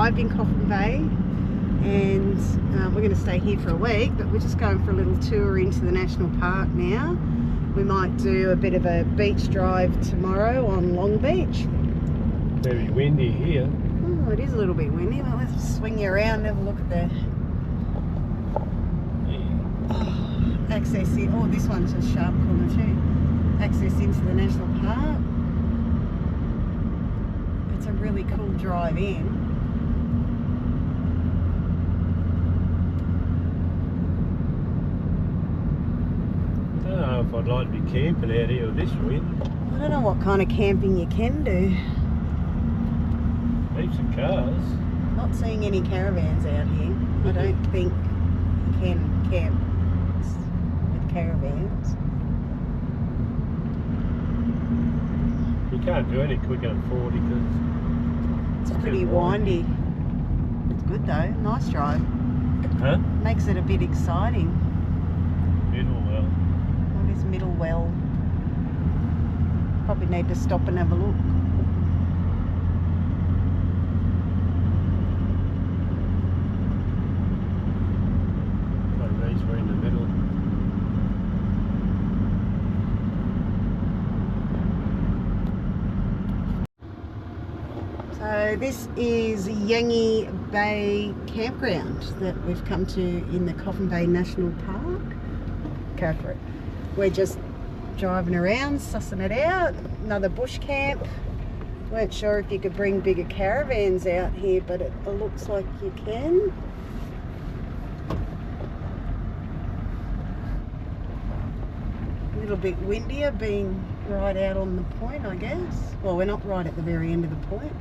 arrived in Coffin Bay, and we're going to stay here for a week, but we're just going for a little tour into the national park now. We might do a bit of a beach drive tomorrow on Long Beach. Very windy here. Oh, it is a little bit windy. Well, let's swing you around and have a look at the access in. Oh, this one's a sharp corner too. Access into the national park. It's a really cool drive in. I don't know if I'd like to be camping out here with this wind. I don't know what kind of camping you can do. Heaps of cars. Not seeing any caravans out here. I don't think you can camp with caravans. You can't do any quicker than 40 because It's pretty windy. It's good though. Nice drive. Huh? Makes it a bit exciting. Middlewell. What is Middlewell? Probably need to stop and have a look. These were in the middle. So this is Coffin Bay Campground that we've come to in the Coffin Bay National Park. Go for it. We're just driving around, sussing it out. Another bush camp. Weren't sure if you could bring bigger caravans out here, but it looks like you can. A little bit windier being right out on the point, I guess. Well, we're not right at the very end of the point.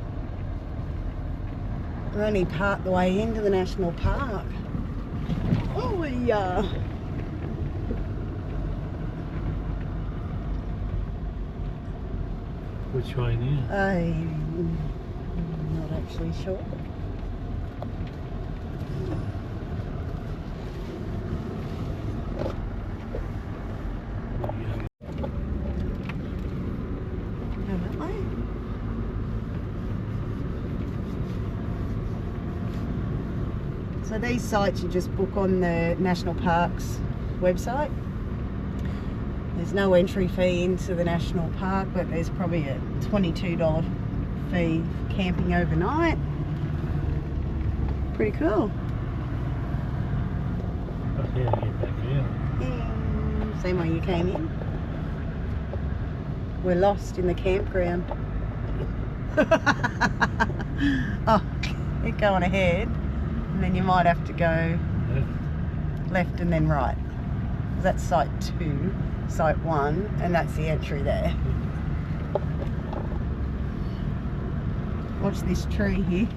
We're only part the way into the national park. Oh, yeah. Which way now? I'm not actually sure. Haven't they? So these sites you just book on the National Parks website. There's no entry fee into the national park, but there's probably a $22 fee camping overnight. Pretty cool. Okay, get back here. Same way you came in. We're lost in the campground. Oh, keep going ahead, and then you might have to go left and then right. That's site 2. Site 1, and that's the entry there. Watch this tree here,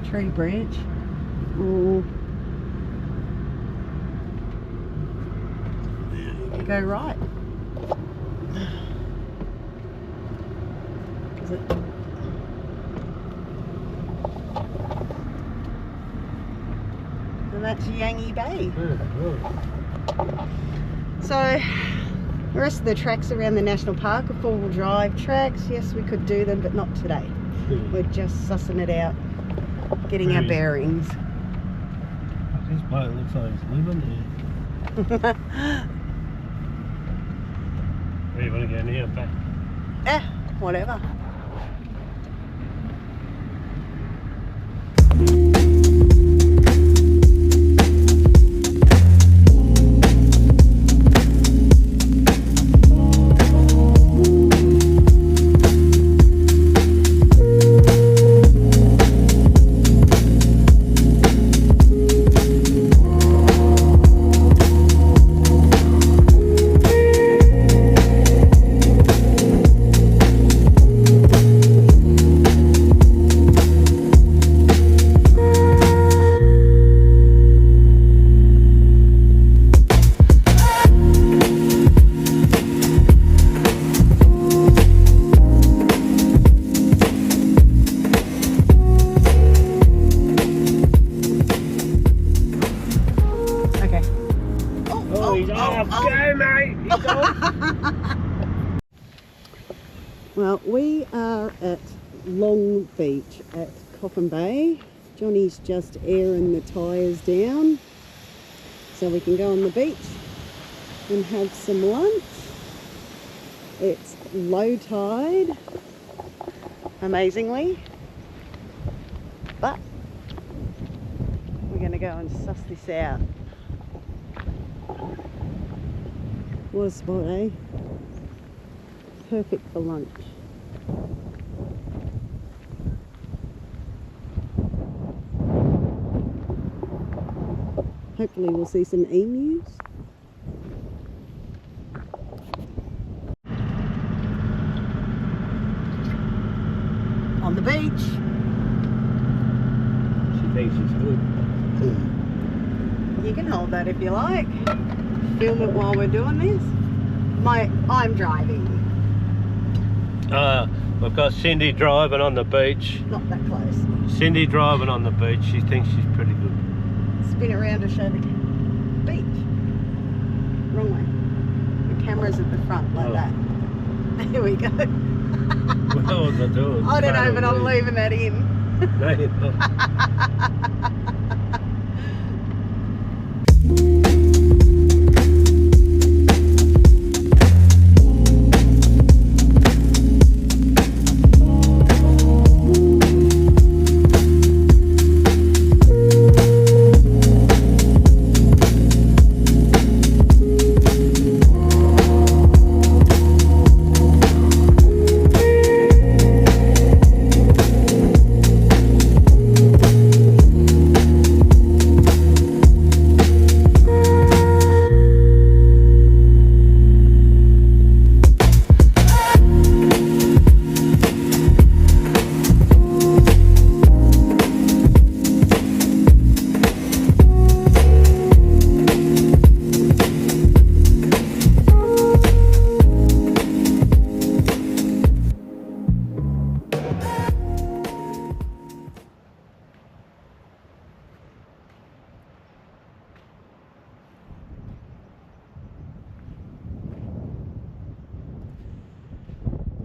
tree branch. Ooh. You go right. Is it? And that's Coffin Bay. So the rest of the tracks around the national park are 4-wheel drive tracks. Yes, we could do them, but not today. We're just sussing it out, getting our bearings. This boat looks like it's living there. Where you want to go now? Back? Whatever. Well, we are at Long Beach at Coffin Bay. Johnny's just airing the tyres down so we can go on the beach and have some lunch. It's low tide, amazingly, but we're going to go and suss this out. What a spot, eh? Perfect for lunch. Hopefully we'll see some emus. On the beach. She thinks she's good. You can hold that if you like. Film it while we're doing this. I'm driving. We've got Cindy driving on the beach. Not that close. Cindy driving on the beach. She thinks she's pretty good. Spin around to show the beach. Wrong way. The camera's at the front like that. There we go. What was I doing? I don't know, but I'm leaving that in. No, you're not.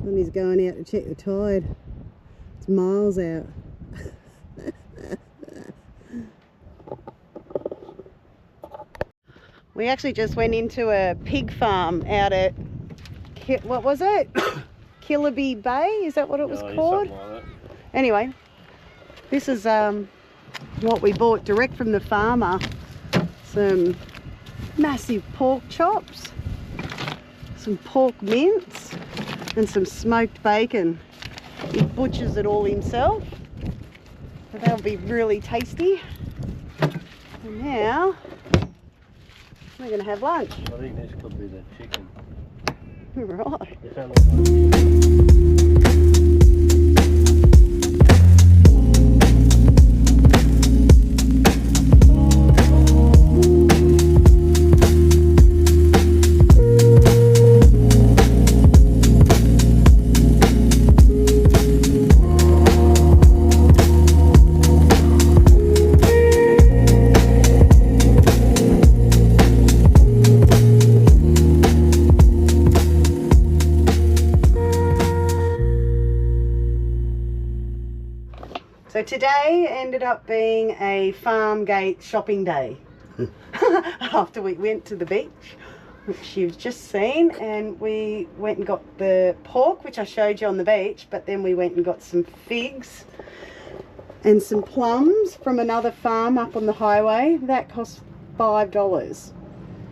And he's going out to check the tide. It's miles out. We actually just went into a pig farm out at, what was it? Killaby Bay, is that what it was called? Something like that. Anyway, this is what we bought direct from the farmer. Some massive pork chops, some pork mince, and some smoked bacon. He butchers it all himself, so that'll be really tasty. And now we're going to have lunch. I think this could be the chicken. Right. It don't look like So today ended up being a farm gate shopping day. After we went to the beach, which you've just seen, and we went and got the pork, which I showed you on the beach, but then we went and got some figs and some plums from another farm up on the highway. That cost $5.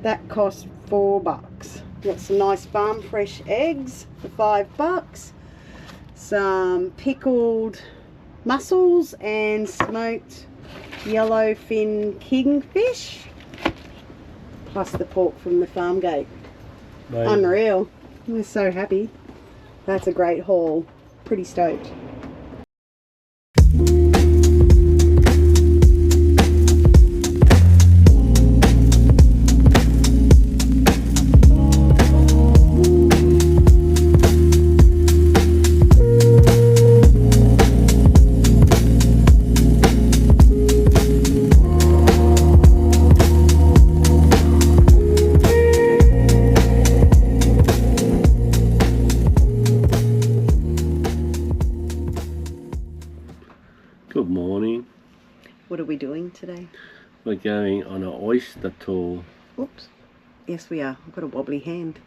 That cost $4. Got some nice farm fresh eggs for $5. Some pickled mussels and smoked yellowfin kingfish, plus the pork from the farm gate. maybe. Unreal. We're so happy. That's a great haul. Pretty stoked. Good morning. What are we doing today? We're going on an oyster tour. Oops. Yes, we are. I've got a wobbly hand.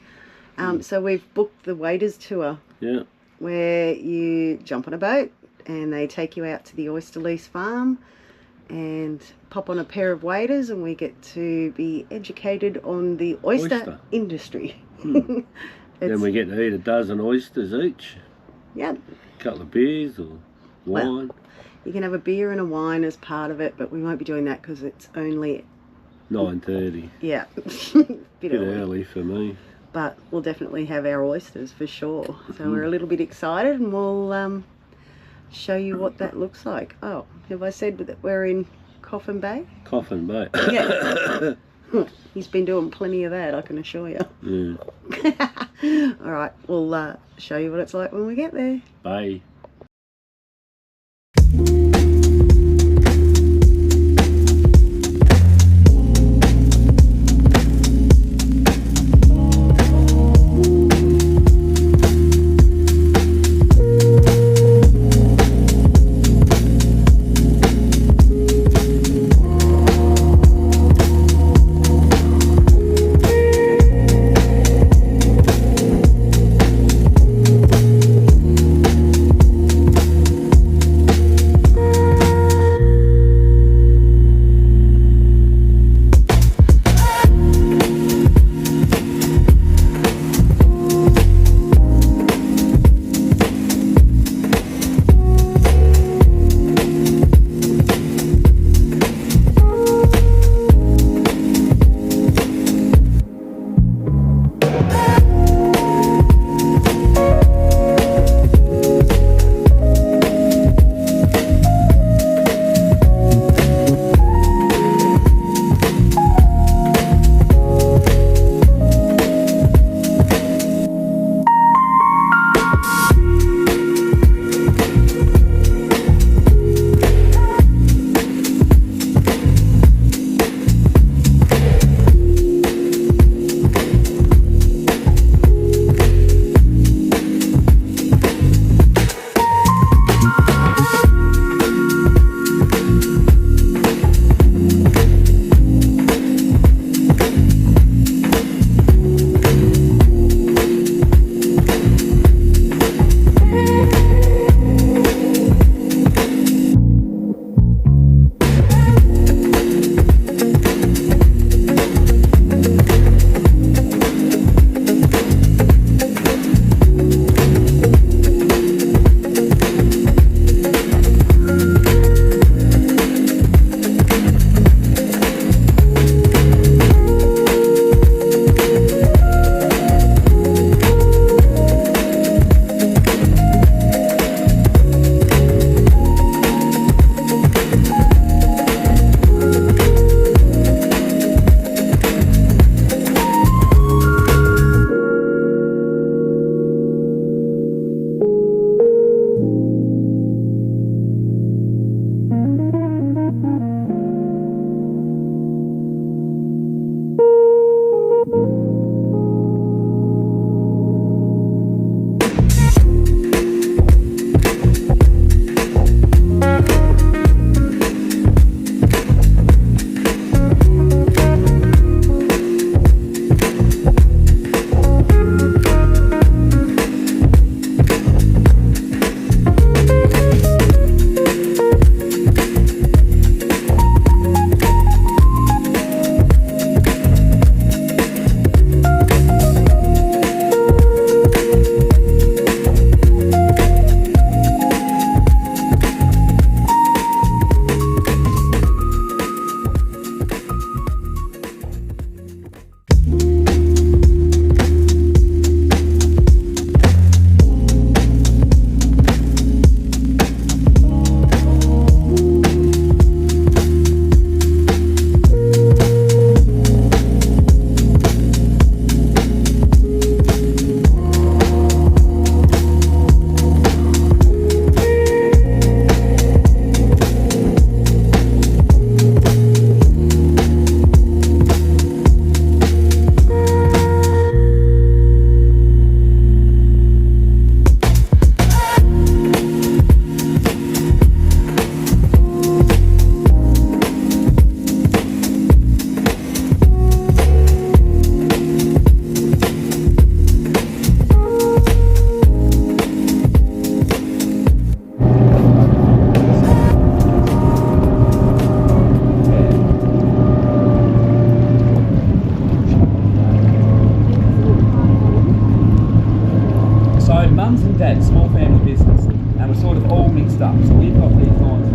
So we've booked the waders tour. Yeah. Where you jump on a boat and they take you out to the oyster lease farm and pop on a pair of waders, and we get to be educated on the oyster industry. Then we get to eat a dozen oysters each. Yeah. A couple of beers or wine. Well, you can have a beer and a wine as part of it, but we won't be doing that because it's only 9:30. Yeah. Bit early for me. But we'll definitely have our oysters for sure. So we're a little bit excited, and we'll show you what that looks like. Oh, have I said that we're in Coffin Bay? Coffin Bay. Yeah. He's been doing plenty of that, I can assure you. Yeah. All right, we'll show you what it's like when we get there. Bye.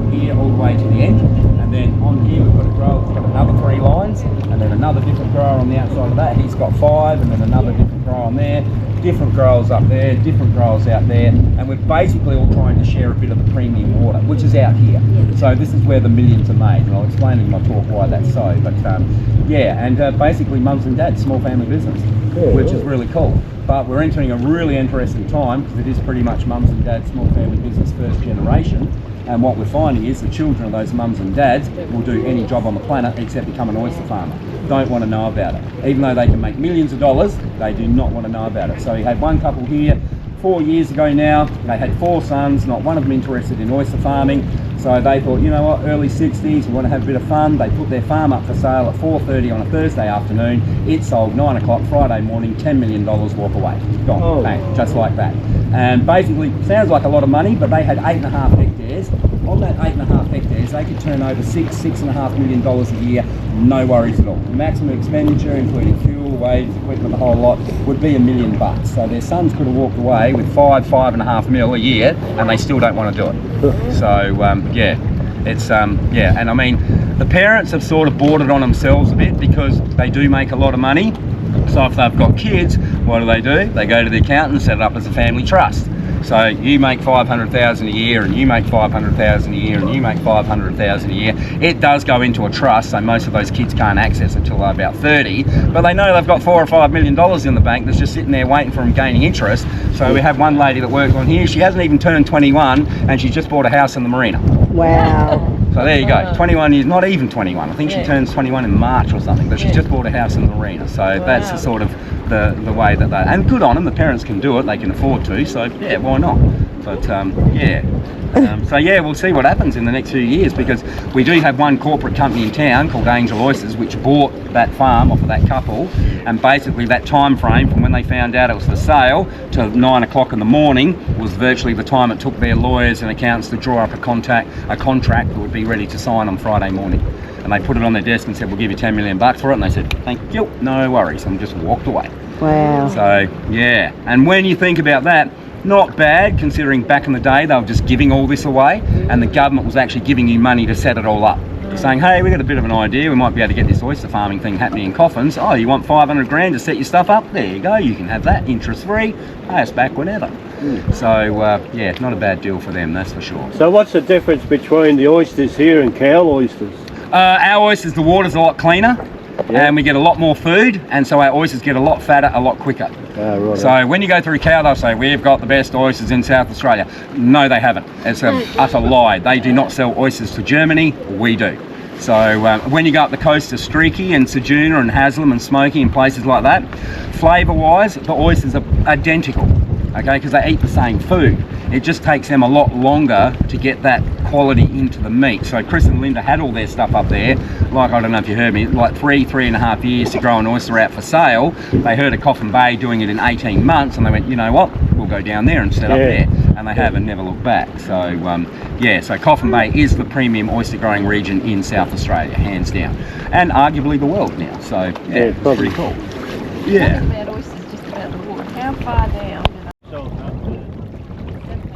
from here all the way to the end, and then on here we've got a grower that's got another 3 lines, and then another different grower on the outside of that, he's got 5, and then another different grower on there, different growers up there, different growers out there, and we're basically all trying to share a bit of the premium water, which is out here. So this is where the millions are made, and I'll explain in my talk why that's so. But yeah, and basically mums and dads, small family business, which is really cool. But we're entering a really interesting time because it is pretty much mums and dads, small family business, first generation. And what we're finding is the children of those mums and dads will do any job on the planet except become an oyster farmer. Don't want to know about it. Even though they can make millions of dollars, they do not want to know about it. So we had one couple here 4 years ago now. They had 4 sons, not one of them interested in oyster farming. So they thought, you know what, early 60s, we want to have a bit of fun. They put their farm up for sale at 4:30 on a Thursday afternoon. It sold 9 o'clock Friday morning, $10 million, walk away. Gone, bang, just like that. And basically, sounds like a lot of money, but they had 8.5 hectares. On that 8.5 hectares, they could turn over $6.5 million a year, no worries at all. The maximum expenditure, including fuel, wages, equipment, the whole lot, would be $1 million. So their sons could have walked away with $5.5 million a year, and they still don't want to do it. So yeah, it's yeah, and I mean, the parents have sort of bought it on themselves a bit because they do make a lot of money. So if they've got kids, what do? They go to the accountant and set it up as a family trust. So you make $500,000 a year, and you make $500,000 a year, and you make $500,000 a year. It does go into a trust, so most of those kids can't access it till they're about 30. But they know they've got $4 or $5 million in the bank that's just sitting there waiting for them gaining interest. So we have one lady that works on here. She hasn't even turned 21, and she just bought a house in the marina. Wow. So there you go, 21 years, not even 21. I think she turns 21 in March or something, but she's just bought a house in the marina. So that's the sort of the way that they, and good on them, the parents can do it, they can afford to, so yeah, why not? But yeah. So yeah, we'll see what happens in the next few years, because we do have one corporate company in town called Angel Oysters, which bought that farm off of that couple, and basically that time frame from when they found out it was for sale to 9 o'clock in the morning was virtually the time it took their lawyers and accountants to draw up a contract that would be ready to sign on Friday morning. And they put it on their desk and said, we'll give you $10 million for it, and they said, thank you, no worries, and just walked away. Wow. So yeah, and when you think about that, not bad considering back in the day they were just giving all this away, and the government was actually giving you money to set it all up, saying, hey, we got a bit of an idea, we might be able to get this oyster farming thing happening in Coffins. Oh, you want 500 grand to set your stuff up? There you go, you can have that interest free, pay us back whenever. So yeah, not a bad deal for them, that's for sure. So what's the difference between the oysters here and cow oysters? Our oysters, the water's a lot cleaner, and we get a lot more food, and so our oysters get a lot fatter a lot quicker. Right. So when you go through cow, they'll say, we've got the best oysters in South Australia. No, they haven't. It's an utter lie. They do not sell oysters to Germany, we do. So when you go up the coast to Streaky and Ceduna and Haslam and Smoky and places like that, flavour-wise, the oysters are identical, okay, because they eat the same food. It just takes them a lot longer to get that quality into the meat. So Chris and Linda had all their stuff up there, like, I don't know if you heard me, like 3.5 years to grow an oyster out for sale. They heard of Coffin Bay doing it in 18 months, and they went, you know what, we'll go down there and set up there. And they have and never looked back. So yeah, so Coffin Bay is the premium oyster growing region in South Australia, hands down, and arguably the world now. So yeah, it's pretty cool. Yeah. About oysters, just about the water. How far down?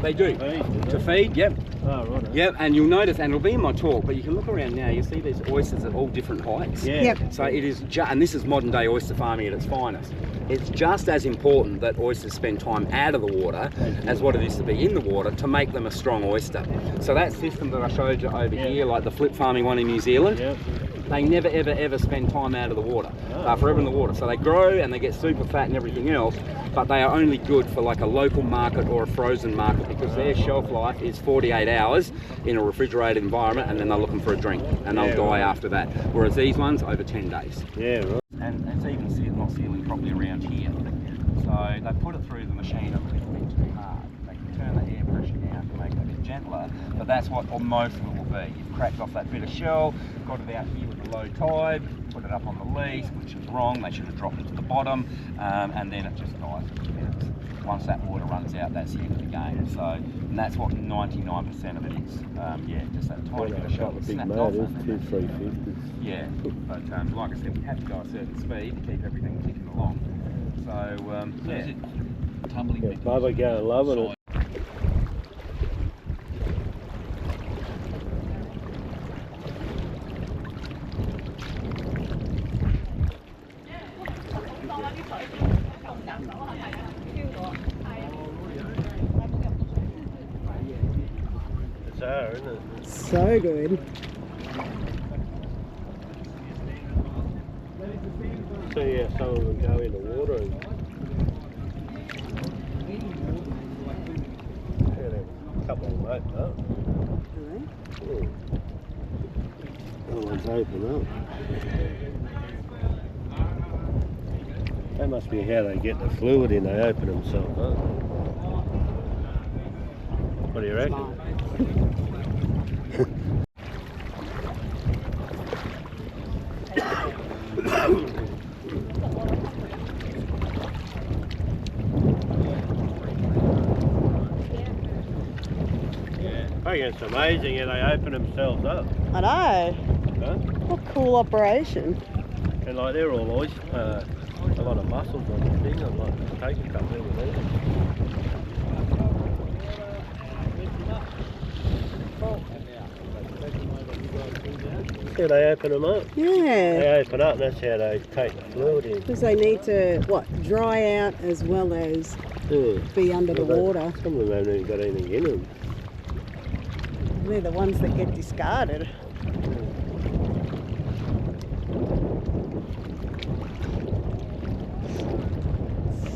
They do. To feed, yep. Oh, right. Yep, and you'll notice, and it'll be in my talk, but you can look around now, you see there's oysters at all different heights. Yeah. Yep. So it is, and this is modern day oyster farming at its finest. It's just as important that oysters spend time out of the water as what it is to be in the water to make them a strong oyster. So that system that I showed you over here, like the flip farming one in New Zealand, they never ever spend time out of the water, forever in the water. So they grow and they get super fat and everything else, but they are only good for like a local market or a frozen market, because their shelf life is 48 hours in a refrigerated environment, and then they're looking for a drink and they'll die after that. Whereas these ones, over 10 days. Yeah, right. And it's even not sealing properly around here. So they put it through the machine a little bit too hard. They can turn the air pressure down to make it a bit gentler, but that's what most of it will be. You've cracked off that bit of shell, got it out here with the low tide, put it up on the lease, which is wrong. They should have dropped it to the bottom, and then it just dies. Once that water runs out, that's the end of the game. So, and that's what 99% of it is. Yeah, just that tiny bit of shell that snapped off. Yeah, but like I said, we have to go a certain speed to keep everything ticking along. So, yeah. Tumbling. Bubba go loving it. so good. So yeah, some of them go in the water and a couple of them open up. Other ones open up. That must be how they get the fluid in, they open themselves up. What do you reckon? I reckon it's amazing how they open themselves up. I know. Huh? What a cool operation. And like they're all oyster, a lot of mussels on the thing. I'd like to take a couple of these. See how they open them up? Yeah. They open up, that's how they take the fluid in. Because they need to, what, dry out as well as Yeah. be under the water. Some of them haven't even got anything in them. They're the ones that get discarded.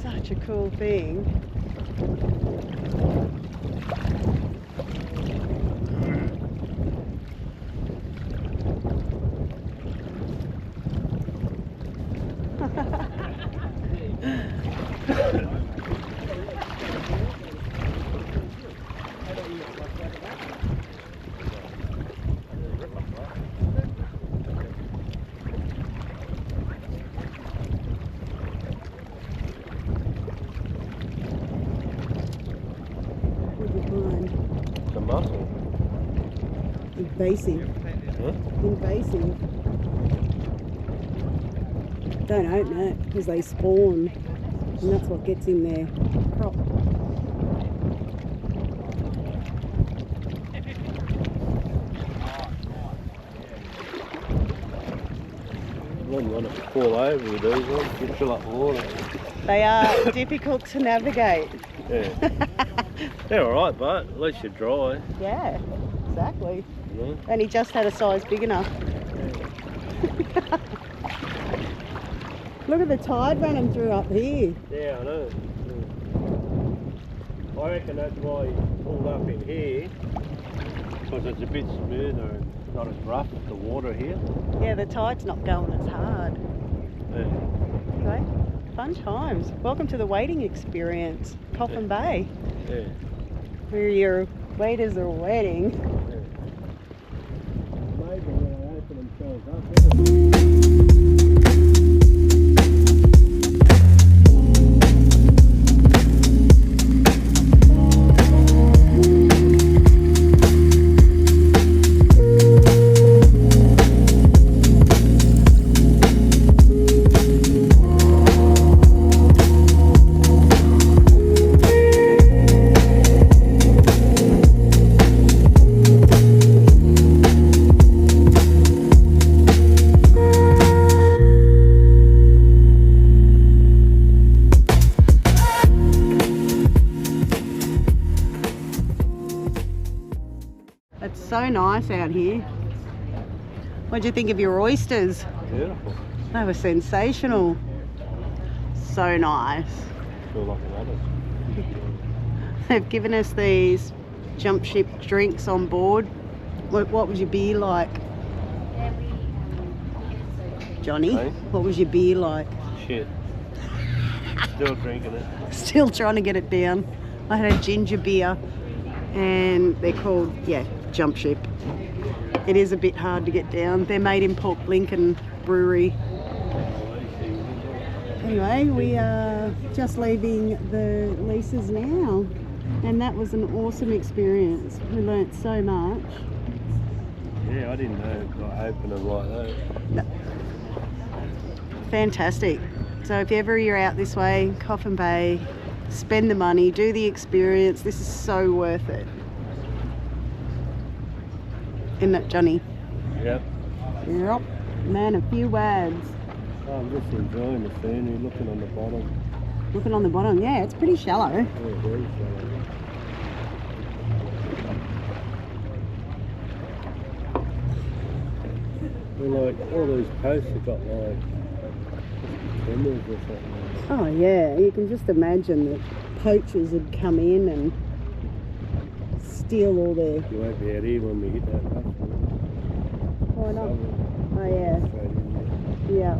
Such a cool thing. The mussel. Invasive. Huh? Invasive. Don't open it because they spawn, and that's what gets in their crop. Wouldn't want to fall over with these ones, you fill up water. They are difficult to navigate. Yeah. They're alright, but at least you're dry. Yeah, exactly. You know? And he just had a size big enough. Look at the tide running through up here. Yeah, I know. Yeah. I reckon that's why he pulled up in here, because it's a bit smoother and not as rough as the water here. Yeah, the tide's not going as hard. Yeah. Okay, fun times. Welcome to the waiting experience, Coffin Bay, Yeah. where your waiters are waiting. Amazing when they open themselves up, It's so nice out here. What do you think of your oysters? beautiful. They were sensational. So nice. Feel like another. They've given us these jump ship drinks on board. What was your beer like? Johnny, Hey? what was your beer like? Shit. Still drinking it. Still trying to get it down. I had a ginger beer and they're called, yeah, Jump Ship. It is a bit hard to get down. They're made in Port Lincoln Brewery. Anyway, we are just leaving the leases now, and that was an awesome experience. We learnt so much. Yeah, I didn't know it got open and like that. Fantastic. So if ever you're out this way, Coffin Bay, spend the money, do the experience. This is so worth it. Isn't it, Johnny? Yep. Yep. Man, a few words. I'm just enjoying the scenery, looking on the bottom. Looking on the bottom, yeah, it's pretty shallow. Yeah, very shallow. And like all these posts have got like cameras or something. Oh yeah, you can just imagine that poachers would come in and steal all their... You won't be out here when we hit that rough. Why not? Oh yeah, yeah.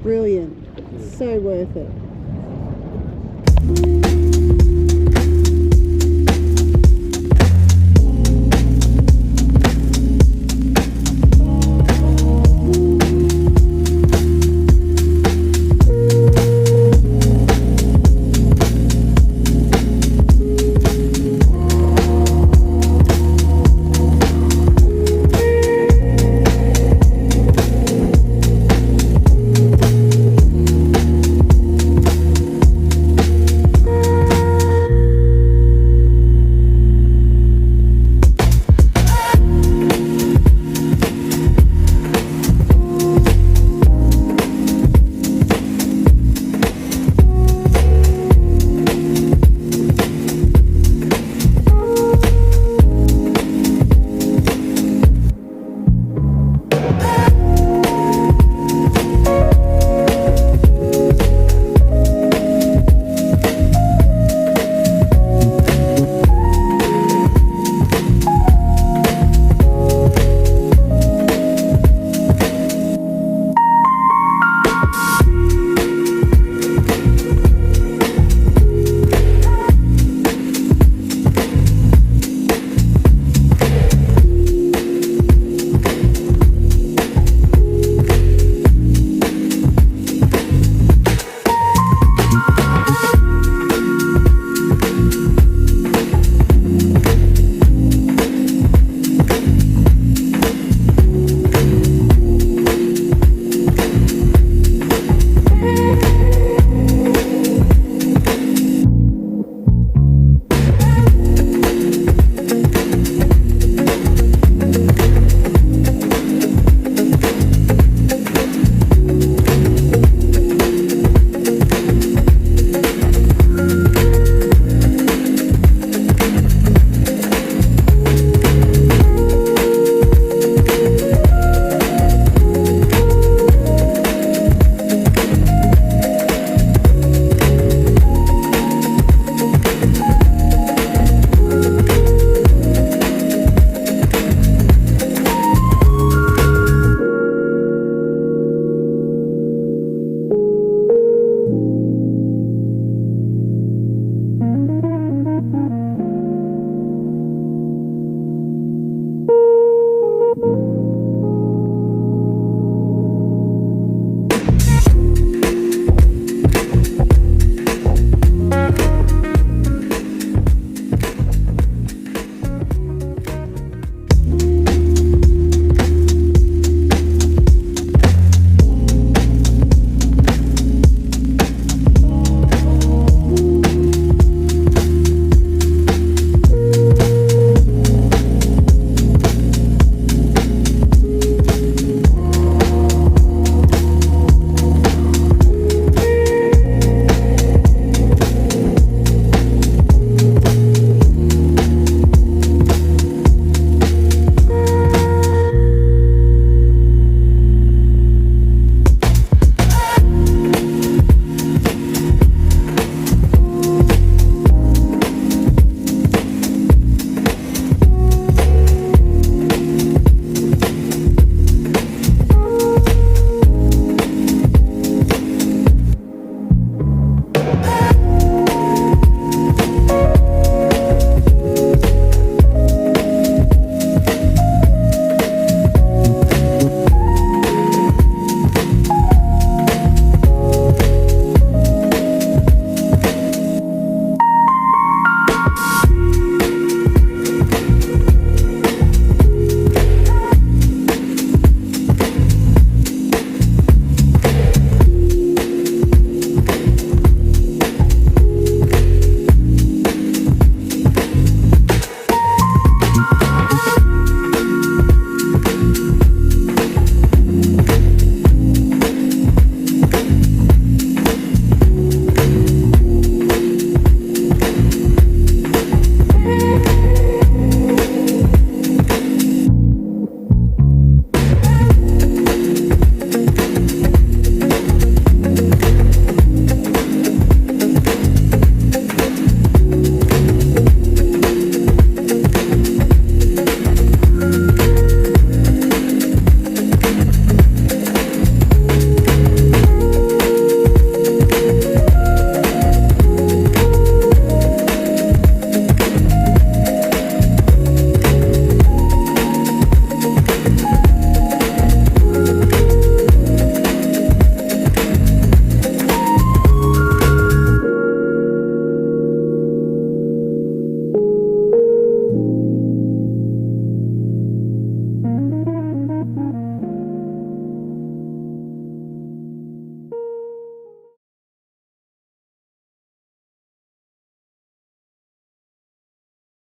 Brilliant. So worth it.